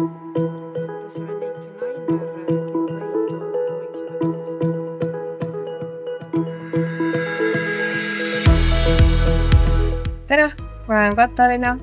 Tere, ma olen Katariina.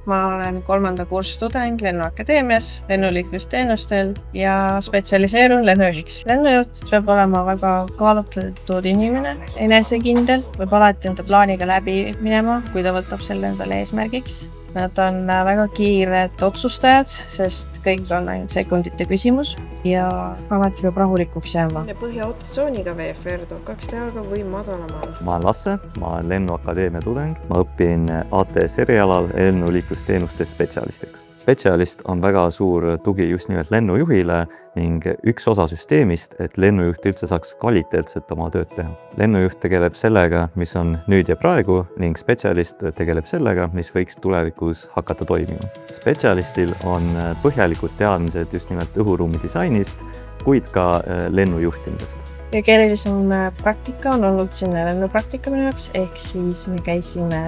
Ma olen 3. kursi tudeng Lennuakadeemias lennuliiklusteenustel ja spetsialiseerun lennujuhiks. Lennujuht peab olema väga kaalutletud inimene, enesekindel, peab alati enda plaaniga läbi minema, kui ta võtab selle endale eesmärgiks. Nad on väga kiired otsustajad, sest kõik on ainult sekundite küsimus ja alati peab rahulikuks jääma. Põhjaotsooniga VFR 2 jalga või madalamal. Ma olen Lasse, ma olen Lennuakadeemia tudeng. Ma õpin ATS erialal lennuliiklusteenuste spetsialistiks. Spetsialist on väga suur tugi just nimelt lennujuhile ning üks osa süsteemist, et lennujuht üldse saaks kvaliteetselt oma tööd teha. Lennujuht tegeleb sellega, mis on nüüd ja praegu ning spetsialist tegeleb sellega, mis võiks tulevikus hakata toimima. Spetsialistil on põhjalikud teadmised just nimelt õhuruumi disainist, kuid ka lennujuhtimisest. Kõige keerulisem praktika on olnud siin lennupraktika minu jaoks, ehk siis me käisime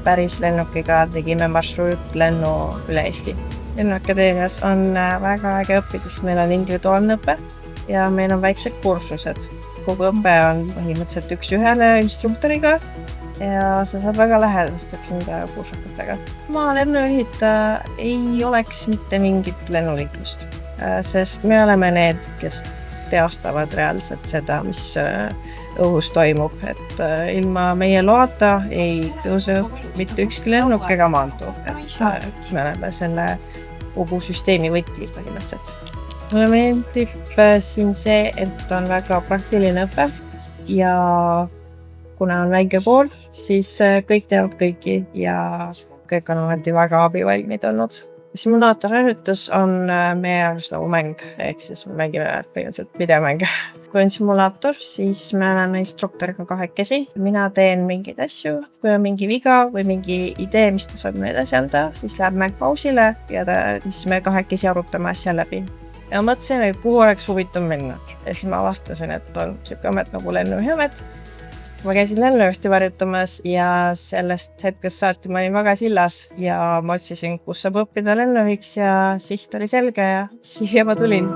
päris lennukiga, tegime marsruutlennu üle Eesti. Lennuakadeemias on väga äge õppida, sest meil on individuaalne õpe ja meil on väiksed kursused. Kogu õpe on põhimõtteliselt 1-1 instruktoriga ja sa saad väga lähedasteks nende kursakatega. Ma lennujuhita ei oleks mitte mingit lennuliiklust, sest me oleme need, kes teostavad reaalselt seda, mis õhus toimub, et ilma meie loata ei tõuse mitte ükski lennuk ega maandu, et me oleme selle kogu süsteemi võti põhimõtteliselt. Mulle meeldib siin see, et on väga praktiline õpe ja kuna on väike kool, siis kõik teavad kõiki ja kõik on alati väga abivalmid olnud. Simulaatorharjutus on meie jaoks nagu mäng, ehk siis me mängime põhimõtteliselt videomänge. Kui on simulaator, siis me oleme instruktoriga kahekesi. Mina teen mingeid asju, kui on mingi viga või mingi idee, mis ta soovib meile edasi anda, siis läheb mäng pausile ja siis me kahekesi arutame asja läbi. Ja mõtlesin, et kuhu oleks huvitav minna. Ja siis ma avastasin, et on siuke amet nagu lennujuhiamet. Ma käisin lennujuhti varjutamas ja sellest hetkest saati ma olin väga sillas ja ma otsisin, kus saab õppida lennujuhiks ja siht oli selge ja siia ma tulin.